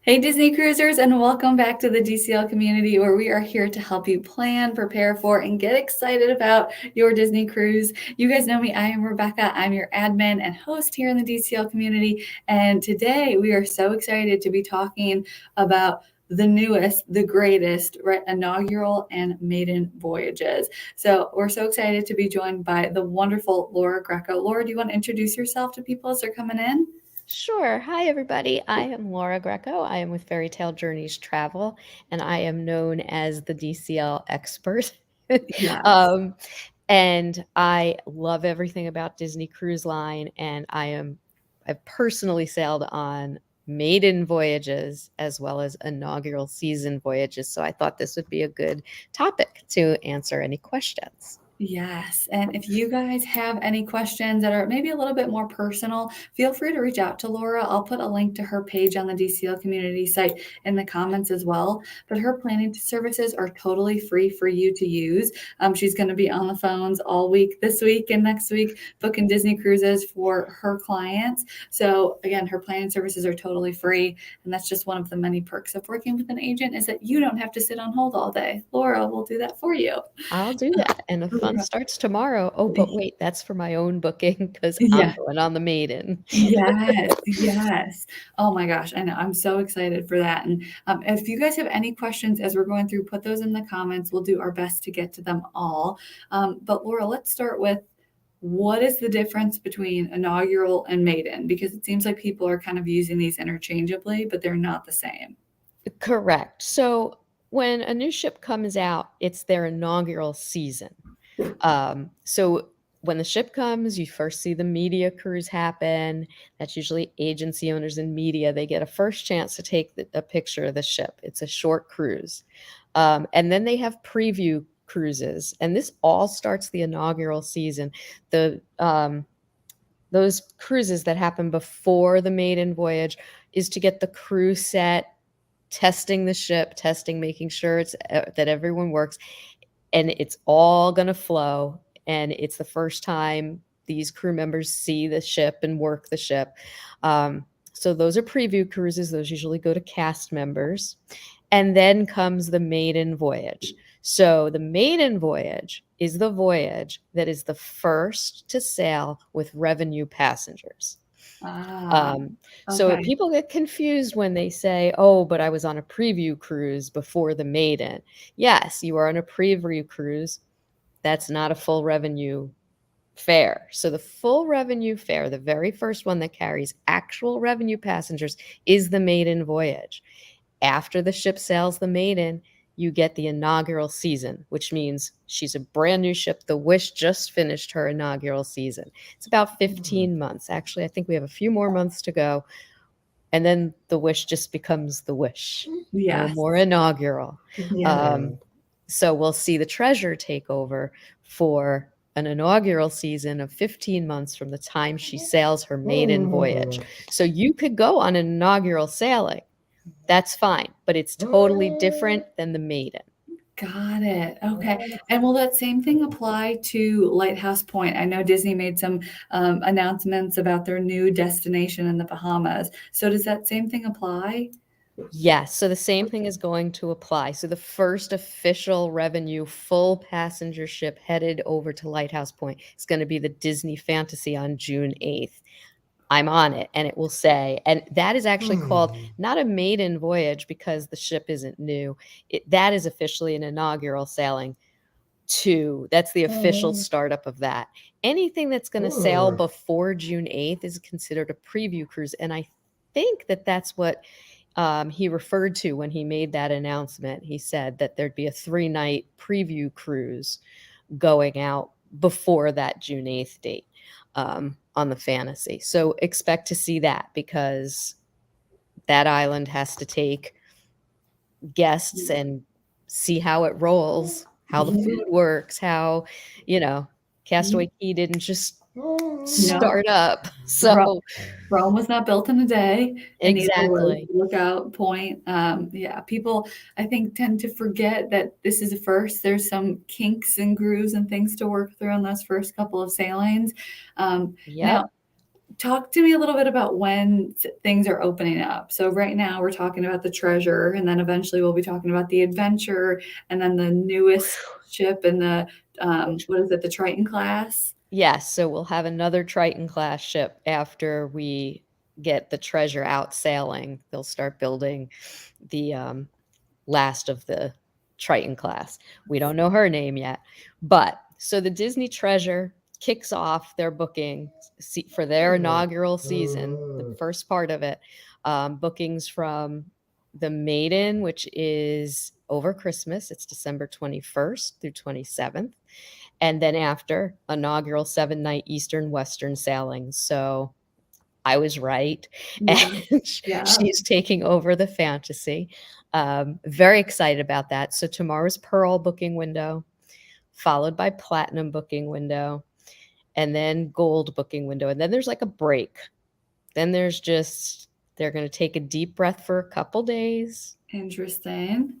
Hey, Disney cruisers, and welcome back to the DCL community where we are here to help you plan, prepare for, and get excited about your Disney cruise. You guys know me. I am Rebecca. I'm your admin and host here in the DCL community. And today we are so excited to be talking about the newest, the greatest, right, inaugural and maiden voyages. So we're so excited to be joined by the wonderful Laura Greco. Laura, do you want to introduce yourself to people as they're coming in? Sure. Hi, everybody. I am Laura Greco. I am with Fairy Tale Journeys Travel, and I am known as the DCL expert. Yes. um, and I love everything about Disney Cruise Line, and I've personally sailed on maiden voyages as well as inaugural season voyages. So I thought this would be a good topic to answer any questions. Yes. And if you guys have any questions that are maybe a little bit more personal, feel free to reach out to Laura. I'll put a link to her page on the DCL community site in the comments as well. But her planning services are totally free for you to use. She's going to be on the phones all week, this week and next week, booking Disney cruises for her clients. So again, her planning services are totally free. And that's just one of the many perks of working with an agent is that you don't have to sit on hold all day. Laura will do that for you. I'll do that, and the fun starts tomorrow. Oh, but wait, that's for my own booking because 'cause I'm Yeah. going on the Maiden. Yes, yes. Oh my gosh, I know. I'm so excited for that. And if you guys have any questions as we're going through, put those in the comments. We'll do our best to get to them all. But Laura, let's start with what is the difference between inaugural and maiden? Because it seems like people are kind of using these interchangeably, but they're not the same. Correct. So when a new ship comes out, it's their inaugural season. So when the ship comes, you first see the media cruise happen. That's usually agency owners and media. They get a first chance to take a picture of the ship. It's a short cruise. And then they have preview cruises. And this all starts the inaugural season. Those cruises that happen before the maiden voyage is to get the crew set, testing the ship, testing, making sure that everyone works, and it's all going to flow. And it's the first time these crew members see the ship and work the ship. So those are preview cruises. Those usually go to cast members. And then comes the maiden voyage. So the maiden voyage is the voyage that is the first to sail with revenue passengers. Ah, Um, so okay. people get confused when they say, oh, but I was on a preview cruise before the maiden. Yes, you are on a preview cruise. That's not a full revenue fare. So the full revenue fare, the very first one that carries actual revenue passengers, is the maiden voyage. After the ship sails the maiden, you get the inaugural season, which means she's a brand new ship. The Wish just finished her inaugural season. It's about 15 months. Actually, I think we have a few more months to go. And then the Wish just becomes the Wish. No Yes. more inaugural. Yeah. So we'll see the Treasure take over for an inaugural season of 15 months from the time she sails her maiden voyage. So you could go on an inaugural sailing. That's fine, but it's totally different than the maiden. Got it. Okay. And will that same thing apply to Lighthouse Point? I know Disney made some announcements about their new destination in the Bahamas. So does that same thing apply? Yes, so the same thing is going to apply. So the first official revenue full passenger ship headed over to Lighthouse Point is going to be the Disney Fantasy on June 8th. I'm on it, and it will say, and that is actually called not a maiden voyage because the ship isn't new. That is officially an inaugural sailing too. That's the official startup of that. Anything that's going to sail before June 8th is considered a preview cruise. And I think that that's what he referred to when he made that announcement. He said that there'd be a 3-night preview cruise going out before that June 8th date on the Fantasy. So expect to see that because that island has to take guests and see how it rolls, how the Yeah. food works, how, you know, Castaway Key didn't just No, start up. Ro- So Rome was not built in a day, and neither was exactly. Lookout Point. Yeah, people I think tend to forget that this is a first. There's some kinks and grooves and things to work through in those first couple of sailings. Yep. Now, talk to me a little bit about when things are opening up. So right now we're talking about the Treasure, and then eventually we'll be talking about the Adventure, and then the newest ship in the what is it, the Triton class? Yes, so we'll have another Triton class ship after we get the Treasure out sailing. They'll start building the last of the Triton class. We don't know her name yet. But so the Disney Treasure kicks off their booking for their inaugural season, the first part of it. Bookings from the Maiden, which is over Christmas. It's December 21st through 27th. And then after, inaugural 7-night Eastern Western sailings. So I was right. Yeah. And Yeah. she's taking over the fantasy. Very excited about that. So tomorrow's Pearl booking window, followed by Platinum booking window, and then Gold booking window. And then there's like a break. Then there's just, they're going to take a deep breath for a couple days, Interesting.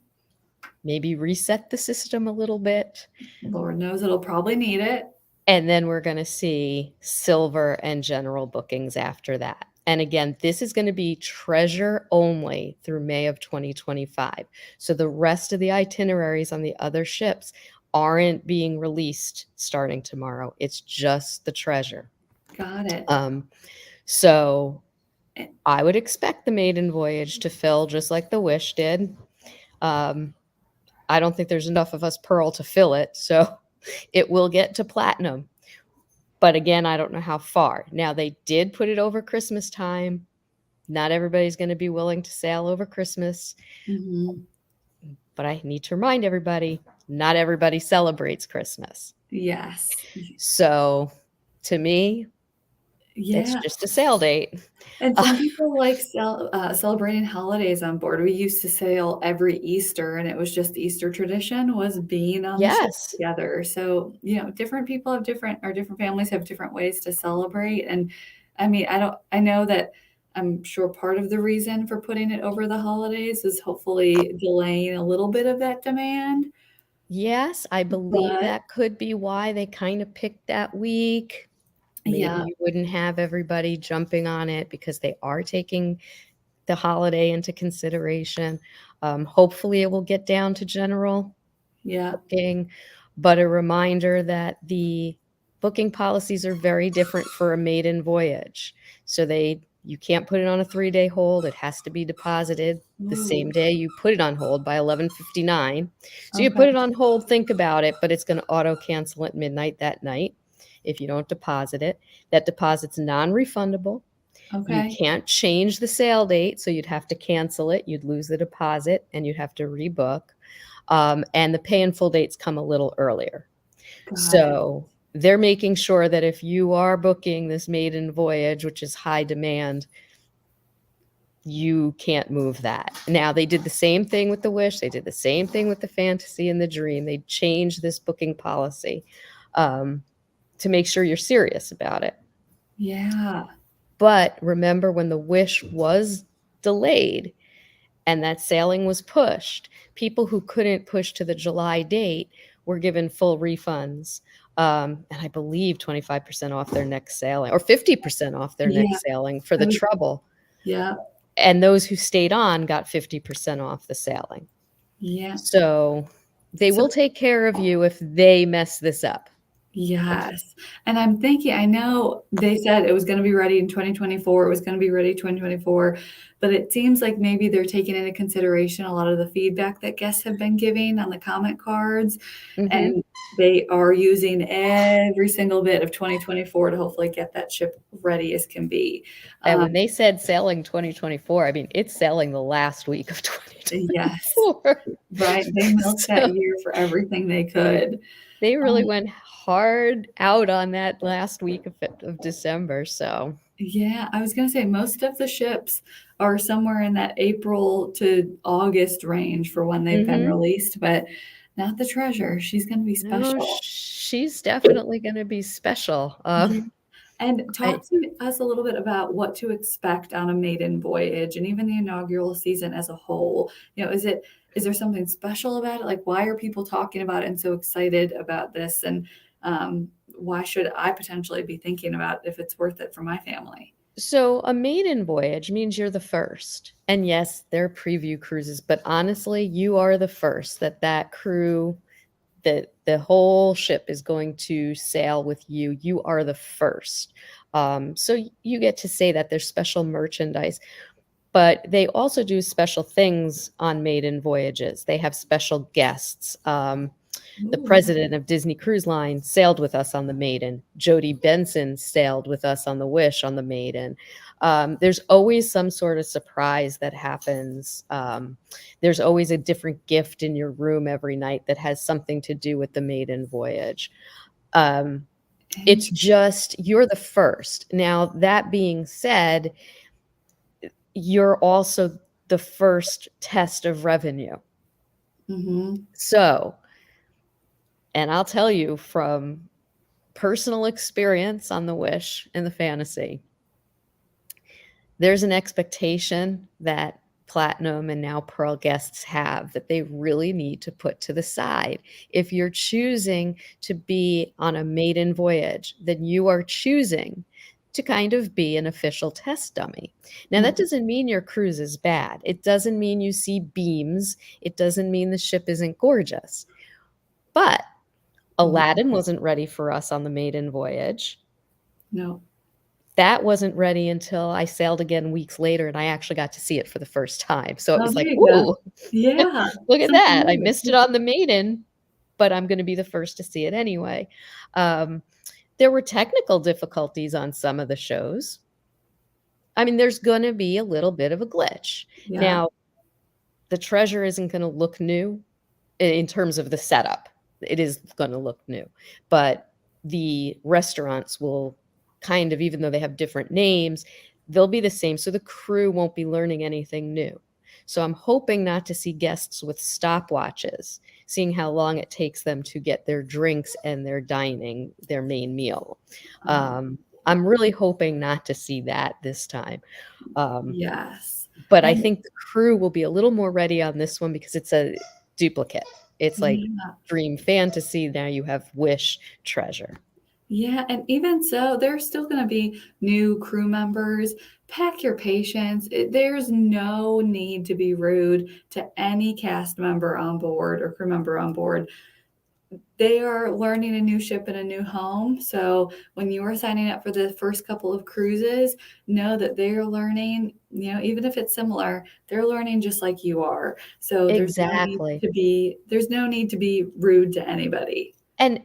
maybe reset the system a little bit. Lord knows it'll probably need it. And then we're going to see silver and general bookings after that. And again, this is going to be Treasure only through May of 2025. So the rest of the itineraries on the other ships aren't being released starting tomorrow. It's just the Treasure. Got it. So I would expect the Maiden Voyage to fill just like the Wish did. I don't think there's enough of us Pearl to fill it. So it will get to Platinum. But again, I don't know how far. Now, they did put it over Christmas time. Not everybody's going to be willing to sail over Christmas. Mm-hmm. But I need to remind everybody, not everybody celebrates Christmas. Yes. So to me, Yeah. it's just a sail date. And some people like celebrating holidays on board. We used to sail every Easter, and it was just the Easter tradition was being on the ship Yes. together. So, different people have different families have different ways to celebrate. And I mean, I know that I'm sure part of the reason for putting it over the holidays is hopefully delaying a little bit of that demand. Yes, I believe But that could be why they kind of picked that week. Maybe yeah, you wouldn't have everybody jumping on it because they are taking the holiday into consideration. Hopefully it will get down to general yeah, booking, but a reminder that the booking policies are very different for a maiden voyage. So you can't put it on a 3-day hold. It has to be deposited the same ooh, day you put it on hold by 11:59. So you okay, put it on hold, think about it, but it's going to auto cancel at midnight that night if you don't deposit it. That deposit's non-refundable. You okay, can't change the sale date, so you'd have to cancel it. You'd lose the deposit, and you'd have to rebook. And the pay in full dates come a little earlier. got it. So they're making sure that if you are booking this maiden voyage, which is high demand, you can't move that. Now, they did the same thing with the Wish. They did the same thing with the Fantasy and the Dream. They changed this booking policy to make sure you're serious about it. Yeah, But remember when the Wish was delayed and that sailing was pushed, people who couldn't push to the July date were given full refunds. And I believe 25% off their next sailing or 50% off their yeah, next sailing for I the was, trouble. yeah, And those who stayed on got 50% off the sailing. yeah. So they So will take care of you if they mess this up. yes. And I'm thinking, I know they said it was going to be ready in 2024. It was going to be ready 2024, but it seems like maybe they're taking into consideration a lot of the feedback that guests have been giving on the comment cards. Mm-hmm. And they are using every single bit of 2024 to hopefully get that ship ready as can be. And when they said sailing 2024, I mean, it's sailing the last week of Yes, 2024. right. They milked that So year for everything they could. they really Um, went hard out on that last week of December. So Yeah, I was gonna say most of the ships are somewhere in that April to August range for when they've been mhm. released, but not the Treasure. She's gonna be No, special. she's definitely going to be special. Yeah. And I, talk to us a little bit about what to expect on a maiden voyage and even the inaugural season as a whole. Is there something special about it? Like, why are people talking about it and so excited about this? And why should I potentially be thinking about if it's worth it for my family? So a maiden voyage means you're the first. And yes, there are preview cruises, but honestly, you are the first that crew, that the whole ship is going to sail with you. You are the first. So you get to say that there's special merchandise, but they also do special things on maiden voyages. They have special guests. The Ooh, president of Disney Cruise Line sailed with us on the Maiden. Jody Benson sailed with us on the Wish on the Maiden. There's always some sort of surprise that happens. There's always a different gift in your room every night that has something to do with the Maiden Voyage. It's just, you're the first. Now, that being said, you're also the first test of revenue. mm-hmm. So, and I'll tell you from personal experience on the Wish and the Fantasy, there's an expectation that Platinum and now Pearl guests have that they really need to put to the side. If you're choosing to be on a maiden voyage, then you are choosing to kind of be an official test dummy. Now, that doesn't mean your cruise is bad. It doesn't mean you see beams. It doesn't mean the ship isn't gorgeous. But Aladdin wasn't ready for us on the maiden voyage. No. That wasn't ready until I sailed again weeks later, and I actually got to see it for the first time. So it Oh, was there like, you go. ooh, Yeah. look at Something that. I new. missed it on the maiden, but I'm going to be the first to see it anyway. There were technical difficulties on some of the shows. I mean, there's going to be a little bit of a glitch. Yeah. Now, the treasure isn't going to look new in terms of the setup. It is going to look new, but the restaurants will kind of, even though they have different names, they'll be the same. So the crew won't be learning anything new. So I'm hoping not to see guests with stopwatches, seeing how long it takes them to get their drinks and their dining, their main meal. I'm really hoping not to see that this time. Yes. But I And think the crew will be a little more ready on this one because it's a duplicate. It's like yeah. Dream Fantasy. Now you have Wish Treasure. Yeah, and even so, there's still going to be new crew members. Pack your patience. There's no need to be rude to any cast member on board or crew member on board. They are learning a new ship and a new home. So when you are signing up for the first couple of cruises, know that they're learning, even if it's similar, they're learning just like you are. So Exactly. there's no need to be rude to anybody. And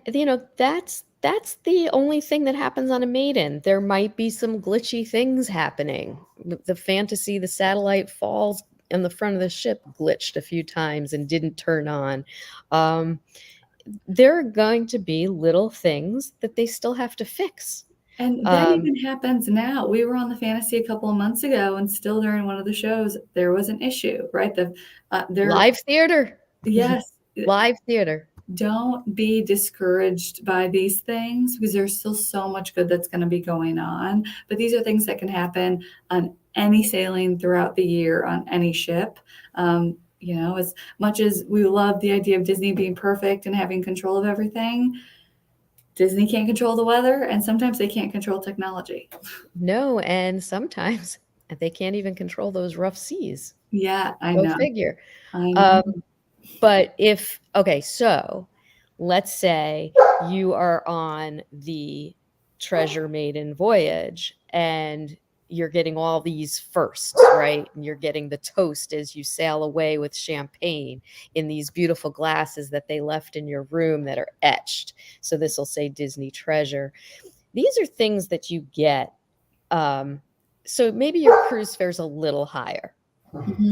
that's the only thing that happens on a maiden. There might be some glitchy things happening. The Fantasy, the satellite falls in the front of the ship glitched a few times and didn't turn on. There are going to be little things that they still have to fix. And that even happens now. We were on the Fantasy a couple of months ago, and still during one of the shows, there was an issue, right? Live theater. Yes. Live theater. Don't be discouraged by these things because there's still so much good that's going to be going on. But these are things that can happen on any sailing throughout the year on any ship. As much as we love the idea of Disney being perfect and having control of everything, Disney can't control the weather, and sometimes they can't control technology. No, and sometimes they can't even control those rough seas. Yeah, I Go know. figure. I know. But so let's say you are on the Treasure Maiden Voyage and you're getting all these firsts, right? And you're getting the toast as you sail away with champagne in these beautiful glasses that they left in your room that are etched. So this will say Disney Treasure. These are things that you get. So maybe your cruise fare's a little higher,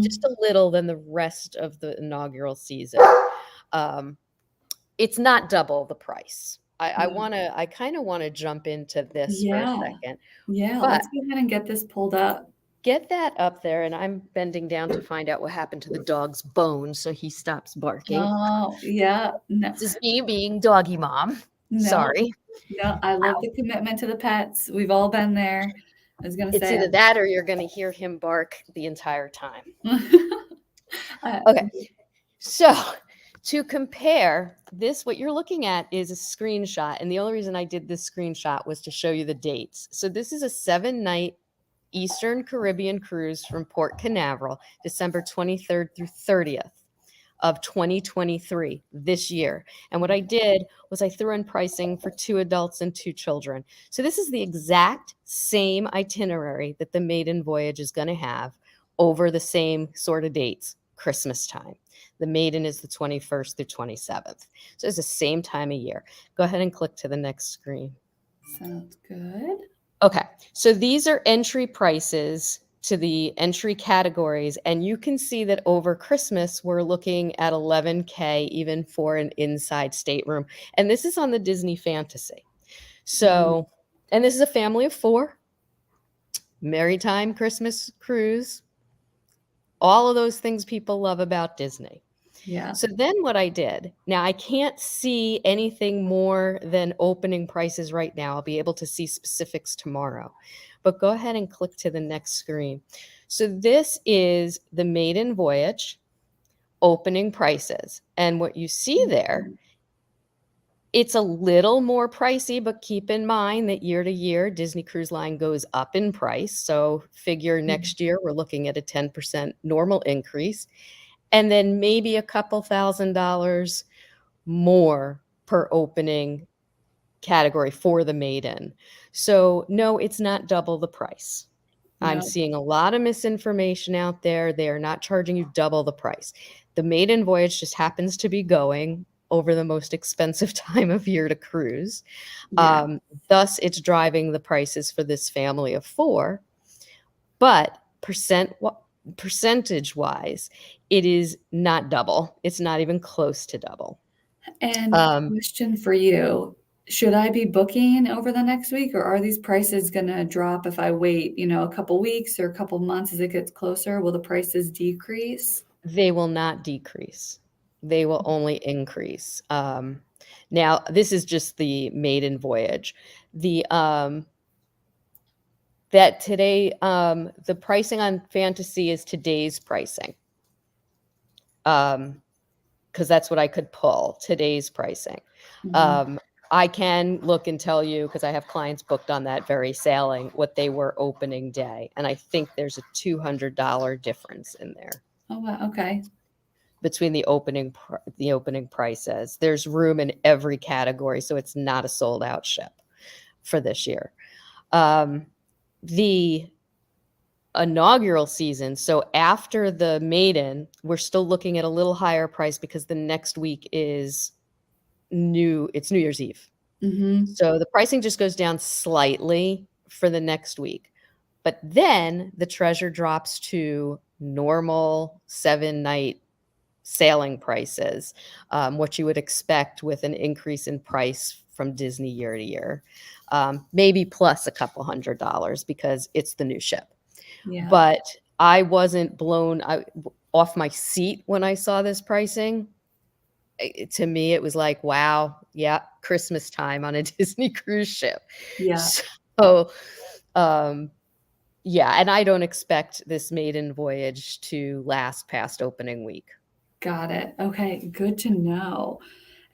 just a little than the rest of the inaugural season. It's not double the price. I kind of want to jump into this for a second. Yeah, But let's go ahead and get this pulled up. Get that up there, and I'm bending down to find out what happened to the dog's bone, so he stops barking. Oh, yeah. No. This is me being doggy mom. No. Sorry. No, I love the commitment to the pets. We've all been there. I was going to It's say. either that or you're going to hear him bark the entire time. Okay. Okay. So To compare this, what you're looking at is a screenshot. And the only reason I did this screenshot was to show you the dates. So this is a 7-night Eastern Caribbean cruise from Port Canaveral, December 23rd through 30th of 2023, this year. And what I did was I threw in pricing for 2 adults and 2 children. So this is the exact same itinerary that the Maiden Voyage is going to have over the same sort of dates, Christmas time. The Maiden is the 21st through 27th. So it's the same time of year. Go ahead and click to the next screen. Sounds good. Okay, so these are entry prices to the entry categories, and you can see that over Christmas, we're looking at $11K even for an inside stateroom. And this is on the Disney Fantasy. So, and this is a family of 4, Maritime Christmas cruise, all of those things people love about Disney. Yeah. So then what I did, now I can't see anything more than opening prices right now. I'll be able to see specifics tomorrow, but go ahead and click to the next screen. So this is the Maiden Voyage opening prices. And what you see there, it's a little more pricey, but keep in mind that year to year, Disney Cruise Line goes up in price. So figure next year, we're looking at a 10% normal increase. And then maybe a couple $1,000s more per opening category for the Maiden. So no, it's not double the price. I'm No. seeing a lot of misinformation out there. They are not charging you double the price. The Maiden Voyage just happens to be going over the most expensive time of year to cruise. Yeah. Thus, it's driving the prices for this family of 4. But percentage wise, it is not double. It's not even close to double. And question for you, should I be booking over the next week, or are these prices going to drop if I wait, a couple weeks or a couple months as it gets closer? Will the prices decrease? They will not decrease. They will only increase. Now, this is just the Maiden Voyage. That today, the pricing on Fantasy is today's pricing. Because that's what I could pull, today's pricing. I can look and tell you, because I have clients booked on that very sailing, what they were opening day. And I think there's a $200 difference in there. Oh, wow. Okay. Between the opening prices. There's room in every category, so it's not a sold out ship for this year. The inaugural season, so after the Maiden, we're still looking at a little higher price because the next week is it's New Year's Eve. So the pricing just goes down slightly for the next week. But then the Treasure drops to normal 7-night sailing prices, what you would expect with an increase in price from Disney year to year, maybe plus a couple $100 because it's the new ship. Yeah. But I wasn't blown off my seat when I saw this pricing. To me, it was like, wow, yeah, Christmas time on a Disney cruise ship. Yeah. So, yeah, and I don't expect this Maiden Voyage to last past opening week. Got it. Okay, good to know.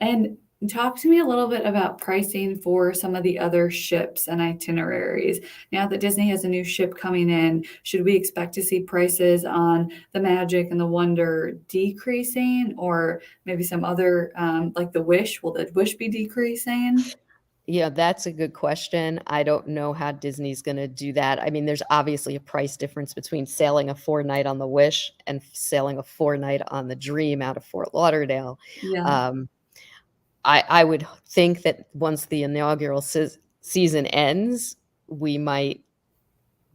And talk to me a little bit about pricing for some of the other ships and itineraries. Now that Disney has a new ship coming in, should we expect to see prices on the Magic and the Wonder decreasing, or maybe some other, like the Wish? Will the Wish be decreasing? Yeah, that's a good question. I don't know how Disney's going to do that. I mean, there's obviously a price difference between sailing a 4-night on the Wish and sailing a 4-night on the Dream out of Fort Lauderdale. Yeah. I would think that once the inaugural season ends, we might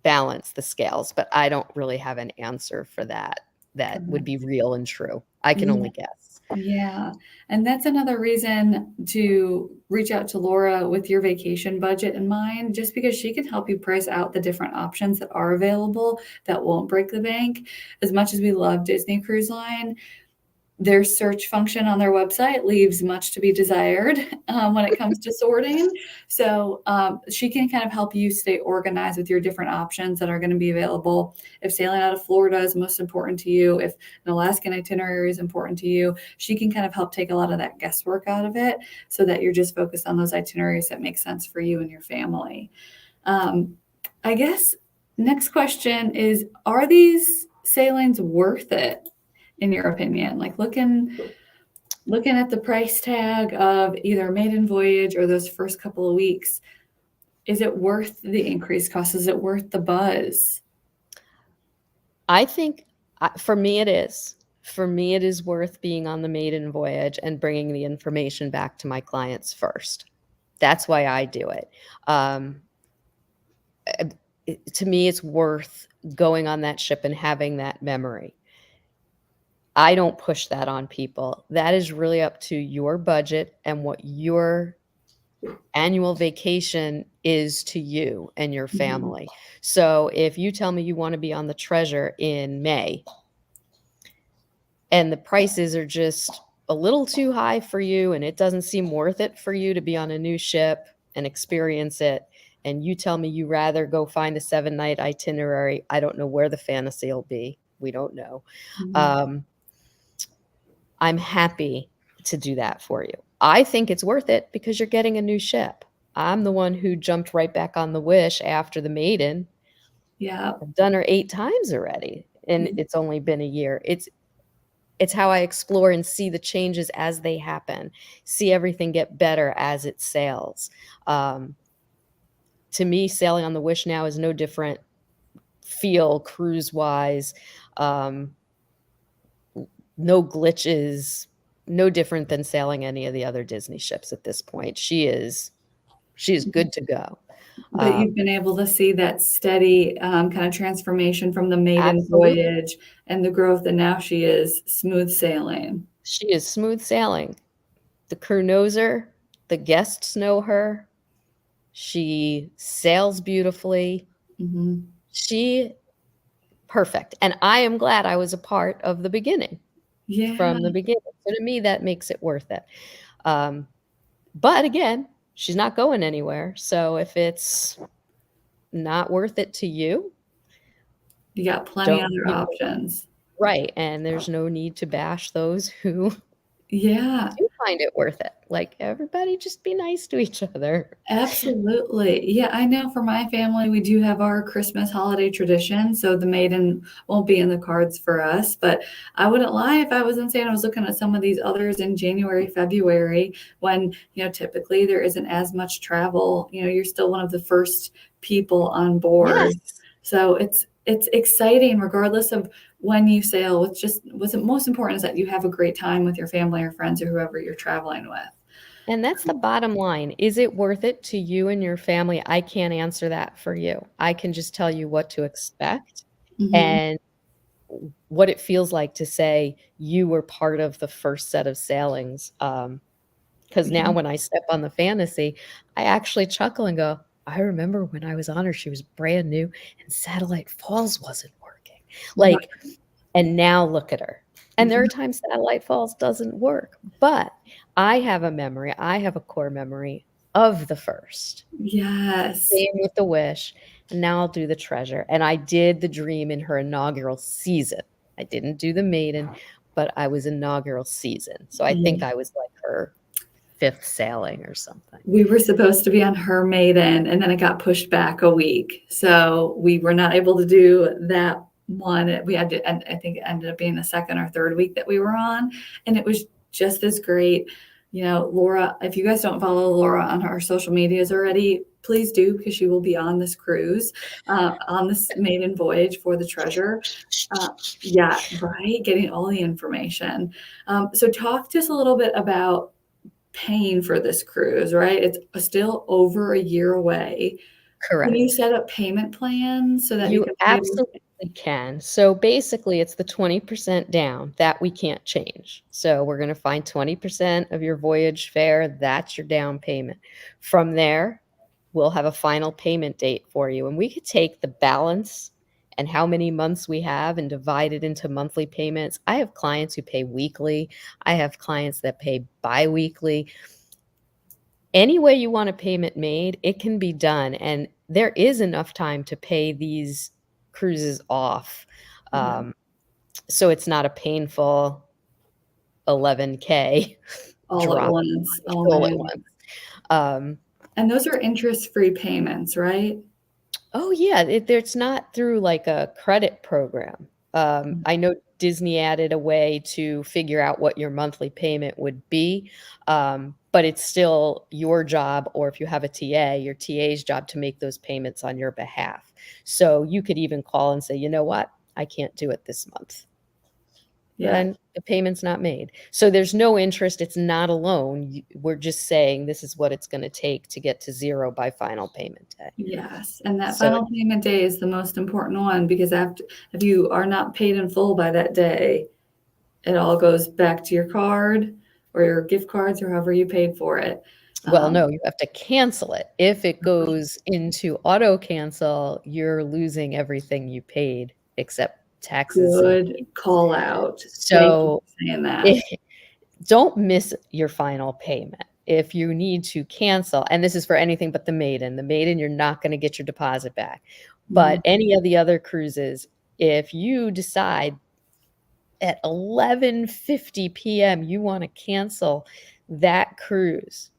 balance the scales, but I don't really have an answer for that. That would be real and true. I can only guess. Yeah. And that's another reason to reach out to Laura with your vacation budget in mind, just because she can help you price out the different options that are available that won't break the bank. As much as we love Disney Cruise Line, Their search function on their website leaves much to be desired when it comes to sorting. So she can kind of help you stay organized with your different options that are going to be available. If sailing out of Florida is most important to you, if an Alaskan itinerary is important to you, she can kind of help take a lot of that guesswork out of it so that you're just focused on those itineraries that make sense for you and your family. I guess next question is, are these sailings worth it in your opinion? Like looking at the price tag of either Maiden Voyage or those first couple of weeks, is it worth the increased cost? Is it worth the buzz? I think for me it is. For me, it is worth being on the Maiden Voyage and bringing the information back to my clients first. That's why I do it. To me, it's worth going on that ship and having that memory. I don't push that on people. That is really up to your budget and what your annual vacation is to you and your family. So if you tell me you want to be on the Treasure in May and the prices are just a little too high for you and it doesn't seem worth it for you to be on a new ship and experience it, and you tell me you rather go find a 7-night itinerary, I don't know where the fantasy will be. We don't know. I'm happy to do that for you. I think it's worth it because you're getting a new ship. I'm the one who jumped right back on the Wish after the Maiden. Yeah. I've done her 8 times already, and it's only been a year. It's how I explore and see the changes as they happen, see everything get better as it sails. To me, sailing on the Wish now is no different feel cruise-wise. No glitches, no different than sailing any of the other Disney ships at this point. She is good to go. But you've been able to see that steady kind of transformation from the Maiden Absolutely. Voyage and the growth, and now she is smooth sailing. She is smooth sailing. The crew knows her. The guests know her. She sails beautifully. She perfect. And I am glad I was a part of the beginning. Yeah. From the beginning. So to me, that makes it worth it. But again, she's not going anywhere. So if it's not worth it to you, you got plenty other options. Right. And there's no need to bash those who do find it worth it. Like, everybody just be nice to each other. Absolutely. Yeah, I know for my family, we do have our Christmas holiday tradition. So the Maiden won't be in the cards for us. But I wouldn't lie if I wasn't saying I was looking at some of these others in January, February, when, typically there isn't as much travel. You're still one of the first people on board. Yes. So it's exciting regardless of when you sail. What's most important is that you have a great time with your family or friends or whoever you're traveling with. And that's the bottom line. Is it worth it to you and your family? I can't answer that for you. I can just tell you what to expect and what it feels like to say you were part of the first set of sailings. Because now when I step on the Fantasy, I actually chuckle and go, I remember when I was on her, she was brand new and Satellite Falls wasn't working. And now look at her. And there are times Satellite Falls doesn't work, but I have a memory. I have a core memory of the first. Yes. Same with the Wish. And now I'll do the Treasure. And I did the Dream in her inaugural season. I didn't do the Maiden, but I was inaugural season. So I think I was like her 5th sailing or something. We were supposed to be on her Maiden, and then it got pushed back a week. So we were not able to do that one. We had to, and I think it ended up being the 2nd or 3rd week that we were on. And it was just as great. Laura, if you guys don't follow Laura on her social medias already, please do, because she will be on this cruise, on this Maiden Voyage for the Treasure. Yeah, right. Getting all the information. So talk to us a little bit about paying for this cruise, right? It's still over a year away. Correct. Can you set up payment plans so that you absolutely can. So basically, it's the 20% down that we can't change. So we're going to find 20% of your voyage fare. That's your down payment. From there, we'll have a final payment date for you. And we could take the balance and how many months we have and divide it into monthly payments. I have clients who pay weekly. I have clients that pay bi-weekly. Any way you want a payment made, it can be done. And there is enough time to pay these cruises off. Yeah. So it's not a painful 11K All at drop once. Oh all at man. once. And those are interest-free payments, right? Oh yeah, it's not through like a credit program. I know Disney added a way to figure out what your monthly payment would be, but it's still your job, or if you have a TA, your TA's job to make those payments on your behalf. So you could even call and say, you know what, I can't do it this month. Yeah. Then the payment's not made. So there's no interest. It's not a loan. We're just saying this is what it's going to take to get to zero by final payment day. Yes. And that So final payment day is the most important one because if you are not paid in full by that day, it all goes back to your card or your gift cards or however you paid for it. well, no, you have to cancel it. If it goes into auto cancel, you're losing everything you paid except taxes and Good call out. Thank you so for saying that. don't miss your final payment. If you need to cancel, and this is for anything but the Maiden, you're not going to get your deposit back. But any of the other cruises, if you decide at 11:50 p.m. you want to cancel that cruise,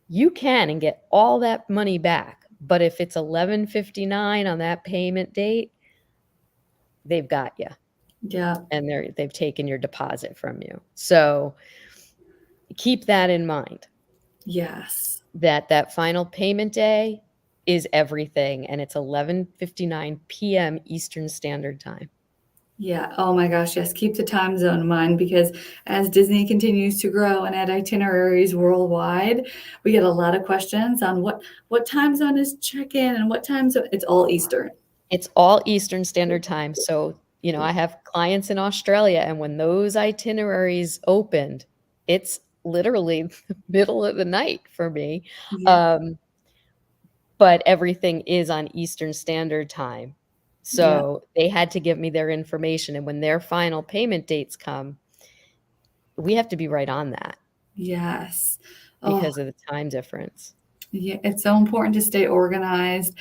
you can and get all that money back. But if it's 11:59 on that payment date, they've got you. Yeah. And they've taken your deposit from you. So keep that in mind. Yes. That final payment day is everything, and it's 11:59 p.m. Eastern Standard Time. Yeah. Oh my gosh. Yes. Keep the time zone in mind because as Disney continues to grow and add itineraries worldwide, we get a lot of questions on what time zone is check-in and what time zone. It's all Eastern. It's all Eastern Standard Time. So, I have clients in Australia, and when those itineraries opened, it's literally the middle of the night for me. Yeah. But everything is on Eastern Standard Time. Yeah. So they had to give me their information. And when their final payment dates come, we have to be right on that Yes. Oh, because of the time difference. yeah. It's so important to stay organized.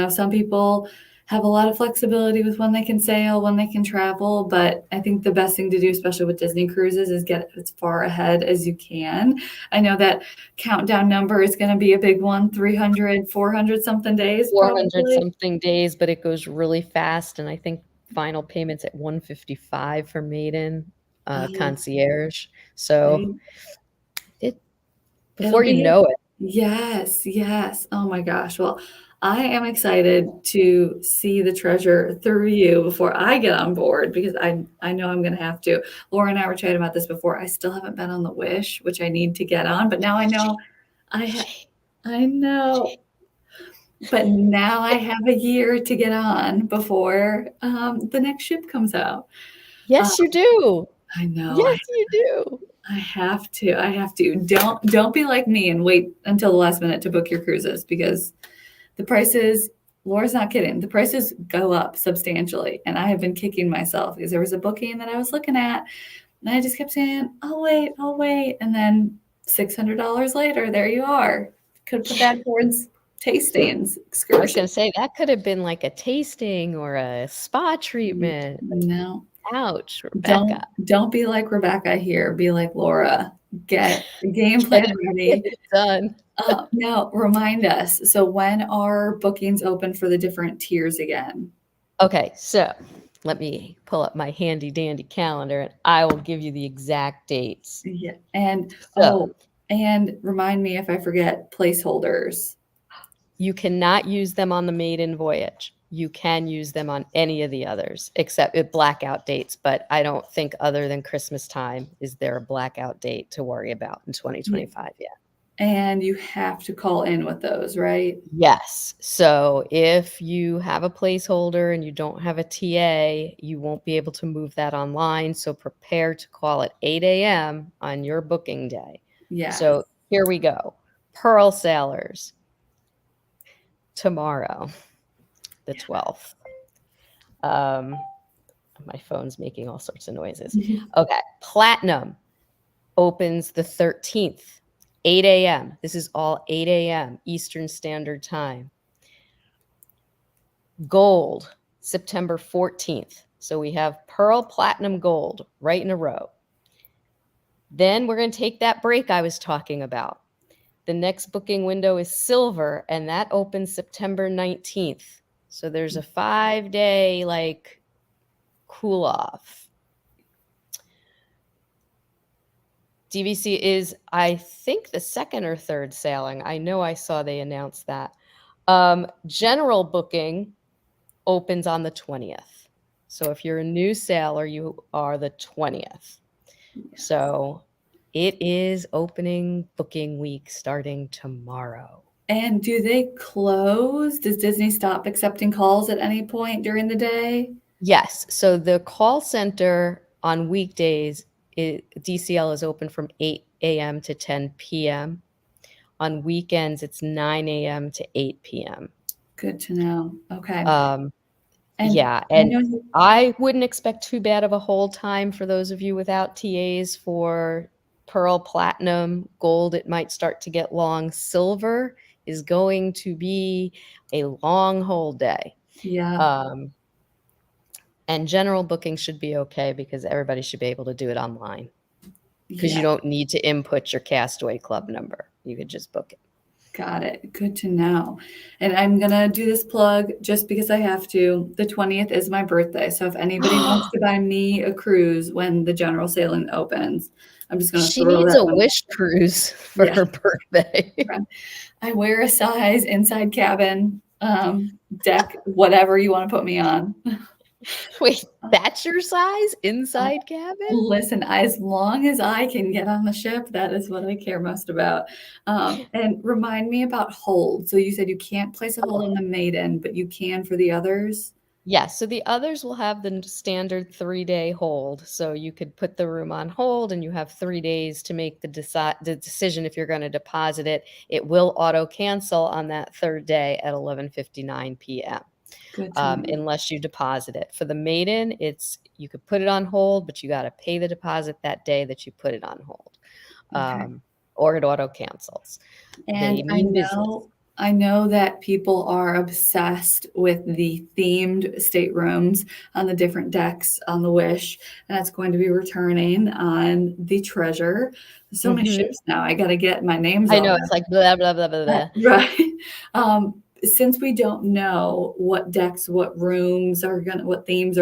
Some people have a lot of flexibility with when they can sail, when they can travel, but I think the best thing to do, especially with Disney cruises, is get as far ahead as you can. I know that countdown number is going to be a big one, 300, 400 something days 400 probably. something days, but it goes really fast. And I think final payments at 155 for Maiden concierge. So It'll before you be know it, yes, yes. Oh my gosh. Well, I am excited to see the treasure through you before I get on board because I know I'm going to have to. Laura and I were chatting about this before. I still haven't been on the Wish, which I need to get on, but now I know I know. But now I have a year to get on before the next ship comes out. yes, you do. I know. Yes, you do. I have to. I have to. Don't be like me and wait until the last minute to book your cruises because the prices, Laura's not kidding, the prices go up substantially. And I have been kicking myself because there was a booking that I was looking at and I just kept saying, I'll wait. And then $600 later, there you are. Could put that towards tastings, I was excursion. going to say that could have been like a tasting or a spa treatment. No. Ouch, Rebecca. Don't be like Rebecca here. Be like Laura. Get the game plan ready. Get it done. Now, remind us. So, when are bookings open for the different tiers again? Okay, so let me pull up my handy dandy calendar and I will give you the exact dates. Yeah. And So, and remind me if I forget placeholders. you cannot use them on the Maiden Voyage. You can use them on any of the others, except with blackout dates. But I don't think other than Christmas time is there a blackout date to worry about in 2025 yet. And you have to call in with those, right? Yes. So if you have a placeholder and you don't have a TA, you won't be able to move that online. So prepare to call at 8 a.m. on your booking day. Yeah. So here we go. Pearl Sailors tomorrow, the 12th. My phone's making all sorts of noises. Okay. Platinum opens the 13th, 8 a.m. This is all 8 a.m. Eastern Standard Time. Gold, September 14th. So we have Pearl, Platinum, Gold right in a row. Then we're going to take that break I was talking about. The next booking window is Silver, and that opens September 19th. So there's a 5-day like cool off. DVC is, I think, the second or third sailing. I know I saw they announced that. General booking opens on the 20th. So if you're a new sailor, you are the 20th. So it is opening booking week starting tomorrow. And do they close? Does Disney stop accepting calls at any point during the day? Yes. So the call center on weekdays, DCL is open from 8 a.m. to 10 p.m. On weekends, it's 9 a.m. to 8 p.m. Good to know. Okay. And I and know I wouldn't expect too bad of a hold time for those of you without TAs for Pearl, Platinum, Gold. It might start to get long. Silver is going to be a long hold day. Yeah. And general booking should be okay because everybody should be able to do it online. Because you don't need to input your Castaway Club number. You could just book it. Got it. Good to know. And I'm going to do this plug just because I have to. The 20th is my birthday. So if anybody wants to buy me a cruise when the general sailing opens, I'm just going to She throw needs that a one. wish cruise for her birthday. I wear a size inside cabin, deck, whatever you want to put me on. Wait, that's your size? Inside cabin? Listen, as long as I can get on the ship, that is what I care most about. And remind me about hold. So you said you can't place a hold on the Maiden, but you can for the others? Yes. So the others will have the standard 3-day hold. So you could put the room on hold and you have 3 days to make the decision if you're going to deposit it. It will auto cancel on that third day at 11:59 p.m. Good to know. Unless you deposit it. For the Maiden, you could put it on hold, but you got to pay the deposit that day that you put it on hold, or it auto cancels. And I know that people are obsessed with the themed staterooms on the different decks on the Wish, and that's going to be returning on the Treasure. There's so many ships now. I got to get my names. I know it's like blah blah blah blah blah. Right. Since we don't know what decks, what themes are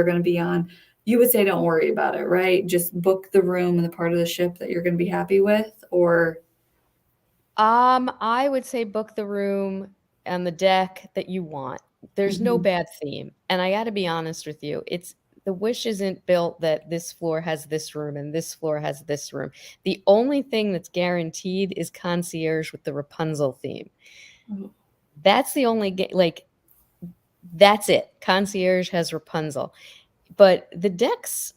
gonna be on, you would say don't worry about it, right? Just book the room and the part of the ship that you're gonna be happy with, or I would say book the room and the deck that you want. There's no bad theme. And I got to be honest with you. The Wish isn't built that this floor has this room and this floor has this room. The only thing that's guaranteed is concierge with the Rapunzel theme. That's the only that's it. Concierge has Rapunzel. But the decks,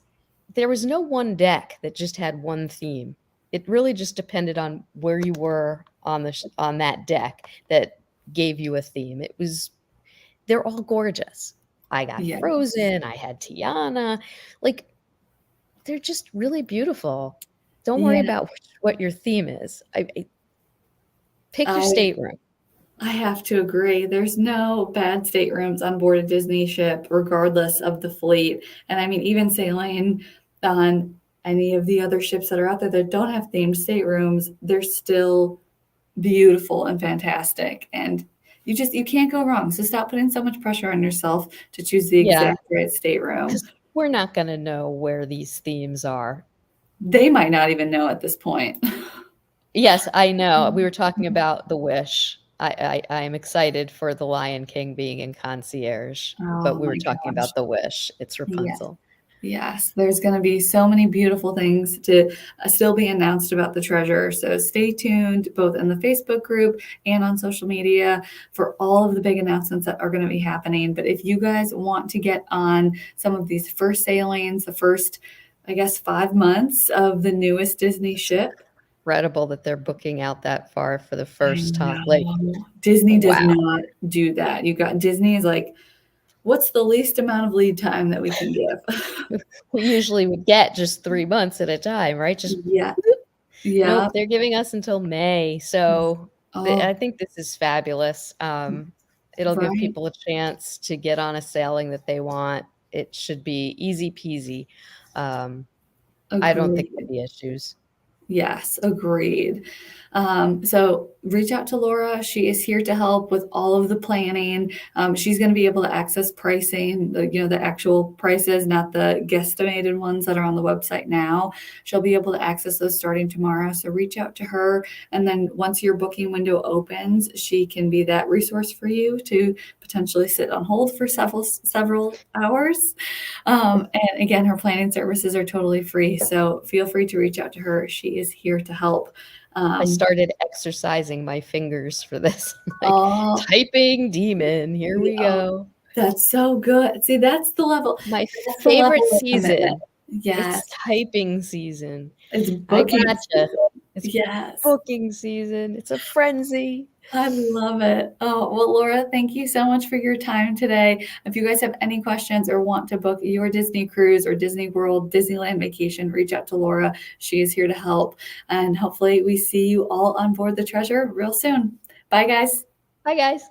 there was no one deck that just had one theme. It really just depended on where you were on that deck that gave you a theme. They're all gorgeous. I got Frozen, I had Tiana. Like, they're just really beautiful. Don't worry about what your theme is. Pick your stateroom. I have to agree. There's no bad staterooms on board a Disney ship, regardless of the fleet. And I mean, even sailing on any of the other ships that are out there that don't have themed staterooms, they're still beautiful and fantastic. And you can't go wrong. So stop putting so much pressure on yourself to choose the exact right stateroom. We're not going to know where these themes are. They might not even know at this point. Yes, I know. We were talking about the Wish. I am excited for the Lion King being in concierge, but we were talking about the Wish. It's Rapunzel. Yes, there's going to be so many beautiful things to still be announced about the Treasure. So stay tuned both in the Facebook group and on social media for all of the big announcements that are going to be happening. But if you guys want to get on some of these first sailings, the first, I guess, 5 months of the newest Disney ship. Incredible that they're booking out that far for the first time. Disney does not do that. Disney is like, what's the least amount of lead time that we can give? We usually would get just 3 months at a time, right? Just Yeah. nope, Yeah. they're giving us until May, so I Oh, think this is fabulous. It'll give right. people a chance to get on a sailing that they want. It should be easy peasy. Um, I don't think there'll Agreed. be issues. Yes, agreed. So reach out to Laura. She is here to help with all of the planning. She's going to be able to access pricing, the actual prices, not the guesstimated ones that are on the website now. She'll be able to access those starting tomorrow. So reach out to her. And then once your booking window opens, she can be that resource for you to potentially sit on hold for several hours. And again, her planning services are totally free. So feel free to reach out to her. She is here to help. I Um, started exercising my fingers for this, like, oh, typing demon, here we oh, go. that's so good. See, My that's the favorite level of commitment. season. Yes, It's typing season. it's I booking gotcha. season. It's Yes. booking season. It's a frenzy. I love it. Oh, well, Laura, thank you so much for your time today. If you guys have any questions or want to book your Disney cruise or Disney World, Disneyland vacation, reach out to Laura. She is here to help. And hopefully, we see you all on board the Treasure real soon. Bye, guys. Bye, guys.